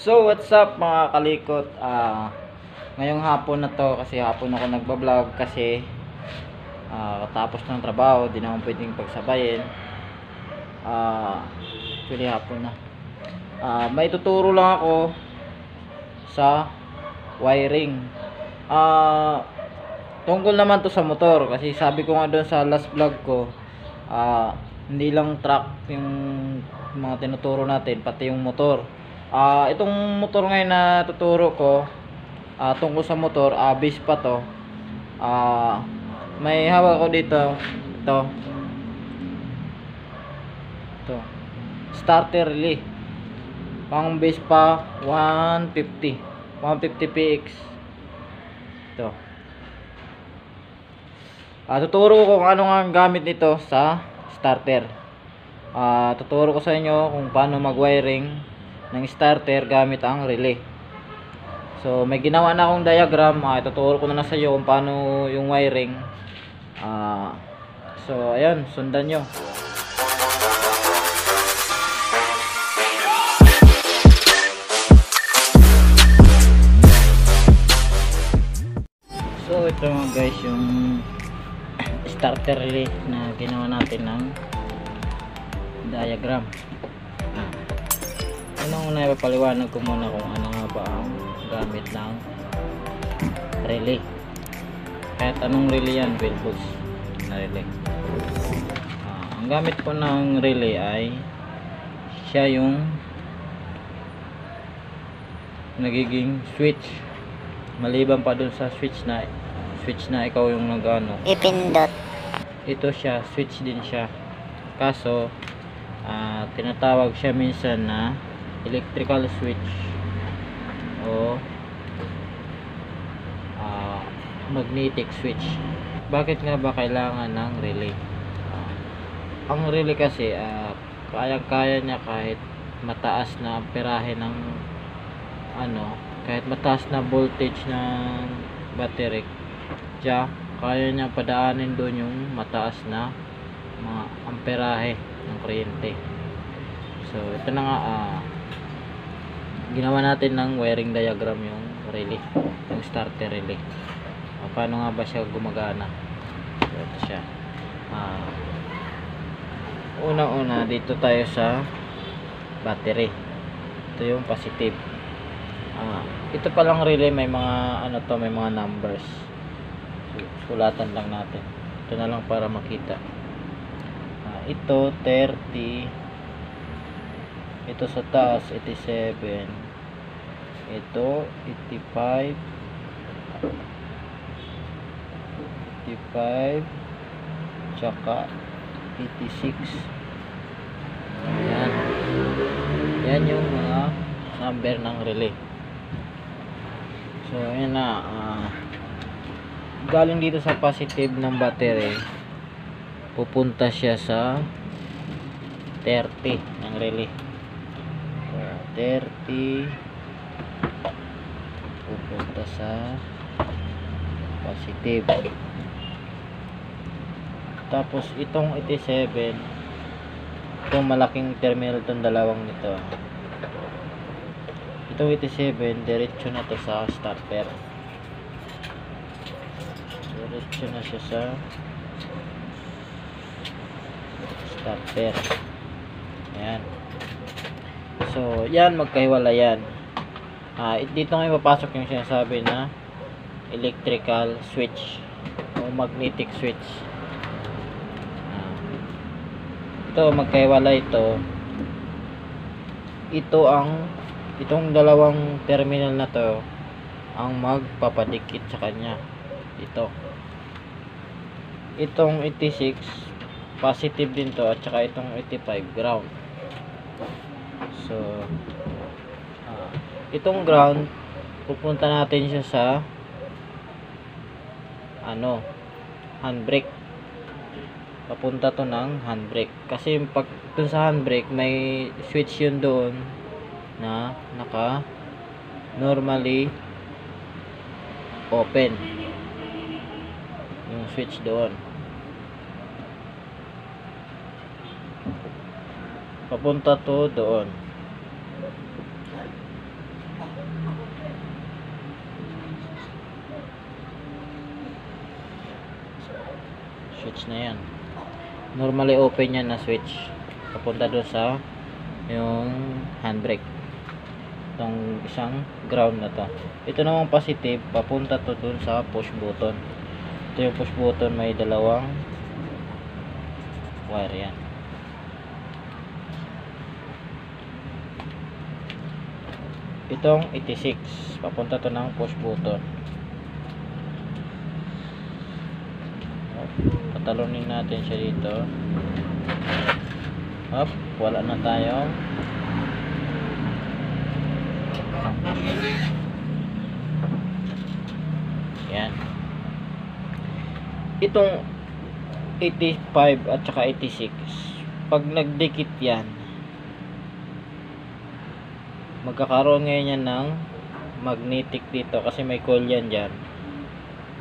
So what's up mga kalikot, ngayong hapon na to kasi hapon ako nagbablog kasi tapos ng trabaho di naman pwedeng pagsabayin. Actually hapon na. May tuturo lang ako sa wiring. Tungkol naman to sa motor kasi sabi ko nga doon sa last vlog ko, hindi lang truck yung mga tinuturo natin, pati yung motor. Itong motor ngayon na tuturo ko, tungkol sa motor, base pa to. May hawak ko dito, ito starter relay, pang base pa 150 PX. Ito, tuturo ko kung ano nga ang gamit nito sa starter. Tuturo ko sa inyo kung paano mag-wiring ng starter gamit ang relay. So may ginawa na akong diagram, ituturo ko na sa iyo kung paano yung wiring. So ayun, sundan nyo. So ito mga guys yung starter relay na ginawa natin ng diagram. Una ipapaliwanag ko muna kung ano nga ba ang gamit ng relay. Kahit anong relay yan, 12 volts na relay. Ang gamit ko ng relay ay siya yung nagiging switch, maliban pa dun sa switch na ikaw yung nag-ano ipindot. Ito siya, switch din siya, kaso tinatawag siya minsan na electrical switch o magnetic switch. Bakit nga ba kailangan ng relay? Ang relay kasi kayang-kaya niya kahit mataas na amperahe ng kahit mataas na voltage ng battery, kaya niya padaanin doon yung mataas na mga amperahe ng kuryente. So ito na nga, ginawa natin ng wiring diagram yung relay, yung starter relay. Paano nga ba siya gumagana? So, ito siya. Una dito tayo sa battery. Ito yung positive. Ito palang relay may mga may mga numbers. Sulatan lang natin. Ito na lang para makita. Ito 30. Ito sa taas 87. Ito 85, tsaka 86. Yan yung mga number ng relay. So ayan na, galing dito sa positive ng battery, pupunta siya sa 30 ng relay. 30 pupunta sa positive. Tapos itong 87, itong malaking terminal, itong dalawang nito, itong 87 diretso na to sa starter. Diretso na siya sa starter. Ayan. So yan, magkahiwala yan. Dito ngayon papasok yung sinasabi na electrical switch o magnetic switch. Ito magkahiwala ito. Itong dalawang terminal na to ang magpapadikit sa kanya. Itong 86 positive din to, at saka itong 85 ground. So itong ground, pupunta natin siya sa handbrake. Papunta to ng handbrake kasi pag dun sa handbrake may switch yun doon na naka normally open yung switch doon. Papunta to doon. switch na yan. Normally open yan na switch papunta doon sa yung handbrake, itong isang ground na to. Ito namang positive papunta to doon sa push button. Ito yung push button, may dalawang wire yan. Itong 86 papunta to ng push button. Patalunin natin siya dito. Hop, wala na tayo. Yan. Itong 85 at saka 86, pag nagdikit yan, magkakaroon ngayon yan ng magnetic dito kasi may coil yan dyan.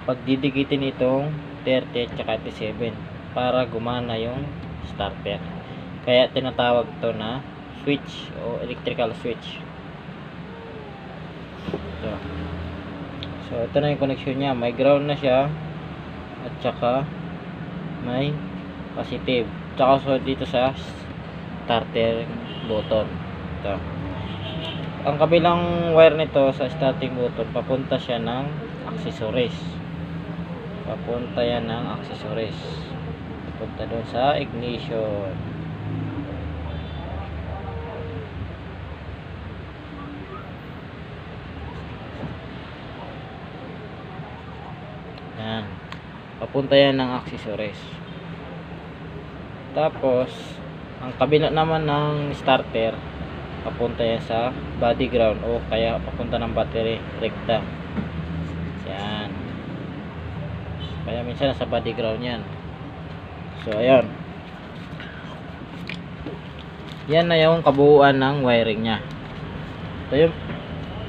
Pag didikitin itong 30 at saka 87 para gumana yung starter, kaya tinatawag to na switch o electrical switch. So ito na yung connection niya, may ground na siya at saka may positive, tsaka so dito sa starter button. Ito, ang kabilang wire nito sa starting button, papunta siya ng accessories. Papunta yan ng accessories. Papunta doon sa ignition. Yan. Papunta yan ng accessories. Tapos, ang kabila naman ng starter, papunta yan sa body ground o kaya papunta ng battery rekta. Yan. Kaya minsan nasa body ground yan. So ayun, yan na yung kabuuan ng wiring nya. Ito yung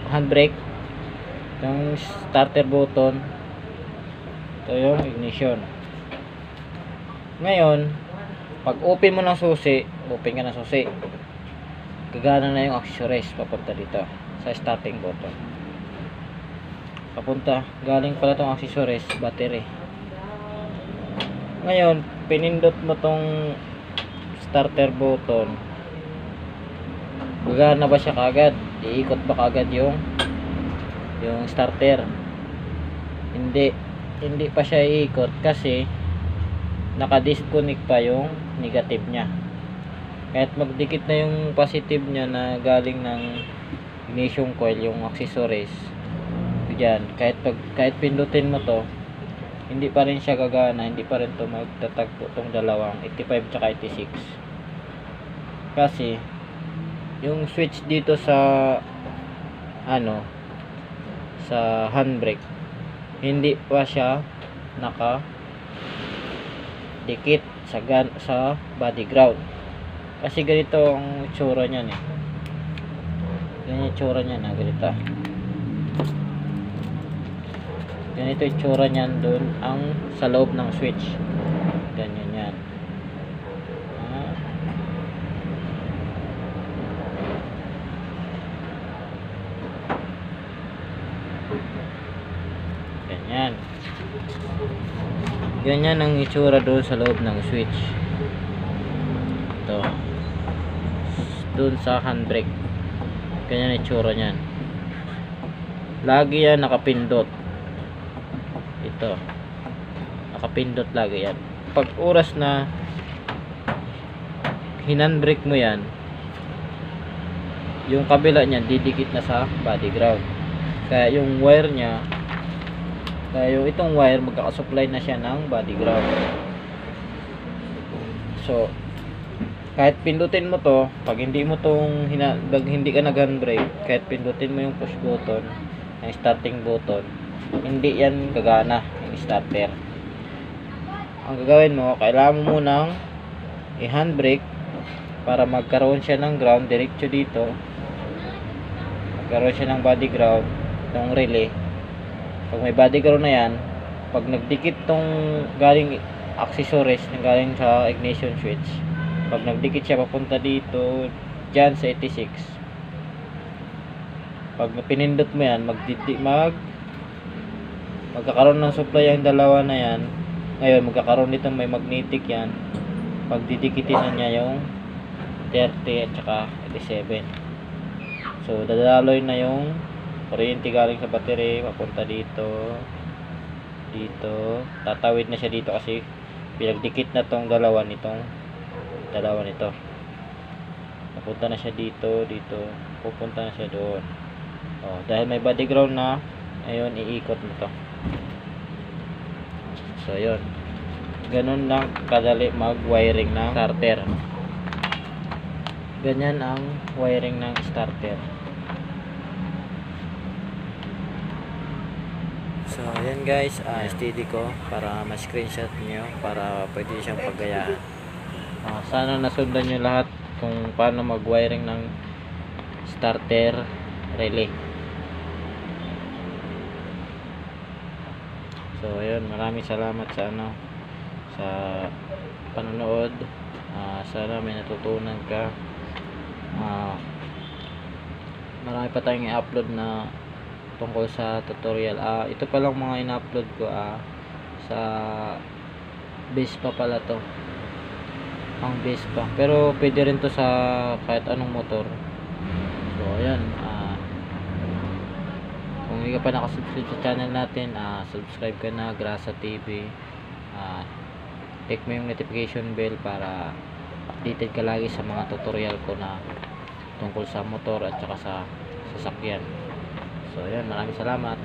handbrake, yung starter button, ito yung ignition. Ngayon, pag open mo ng susi, open ka ng susi, gagana na yung accessories papunta dito sa starting button. Papunta, galing pala tong accessories, battery. Ngayon, pinindot mo tong starter button, gagana ba siya kagad? Iikot ba kagad yung starter? Hindi pa siya iikot kasi naka-disconnect pa yung negative nya. Kahit magdikit na yung positive nya na galing ng ignition coil, yung accessories diyan, kahit pindutin mo to, hindi pa rin siya gagana, hindi pa rin to magtatagpo tong dalawang 85 tsaka 86 kasi yung switch dito sa sa handbrake, hindi pa siya naka dikit sa body ground. Kasi ganito ang itsura niyan eh. Ganyan itsura niyan na ganito. Ganito itsura niyan doon ang sa loob ng switch. Ganyan yan. Ganyan. Ganyan ang itsura doon sa loob ng switch. Ito. Doon sa handbrake. Ganyan ang itsura niyan. Lagi yan nakapindot. Ito. Nakapindot lagi yan. Pag oras na hinandbrake mo yan, yung kabila niyan didikit na sa body ground. Kaya yung wire niya, kaya yung itong wire magkakasupply na siya ng body ground. So kahit pindutin mo to, pag hindi mo tong hindi ka nag-handbrake, kahit pindutin mo yung push button, yung starting button, hindi yan gagana yung starter. Ang gagawin mo, kailangan mo munang i-handbrake para magkaroon siya ng ground diretso dito, magkaroon siya ng body ground, itong relay. Pag may body ground na yan, pag nagdikit tong galing accessories na galing sa ignition switch, pag nagdikit siya papunta dito dyan sa 86, pag pinindot mo yan, magkakaroon ng supply ang dalawa na yan Ngayon magkakaroon nito may magnetic yan. Pagdidikitin na niya yung 30 at saka 87. So dadaloy na yung kuryente galing sa battery papunta dito, tatawid na siya dito kasi pinagdikit na tong dalawa nito, papunta na siya dito, pupunta na siya doon. Dahil may body ground na, ayun, iikot na to. So ayun, ganun lang kadali mag wiring ng starter. Ganyan ang wiring ng starter. So ayan guys, steady ko para ma-screenshot nyo para pwede siyang paggayaan. Sana nasundan nyo lahat kung paano mag-wiring ng starter relay. So ayun, maraming salamat sa panonood. Sana may natutunan ka. Marami pa tayong i-upload na tungkol sa tutorial. Ito pa lang mga in-upload ko sa base pa pala to, ang base pa, pero pwede rin to sa kahit anong motor. So ayan, kung hindi ka pa nakasubscribe sa channel natin, subscribe ka na, Grasa TV. Click mo yung notification bell para updated ka lagi sa mga tutorial ko na tungkol sa motor at saka sa sasakyan. So ayan, maraming salamat.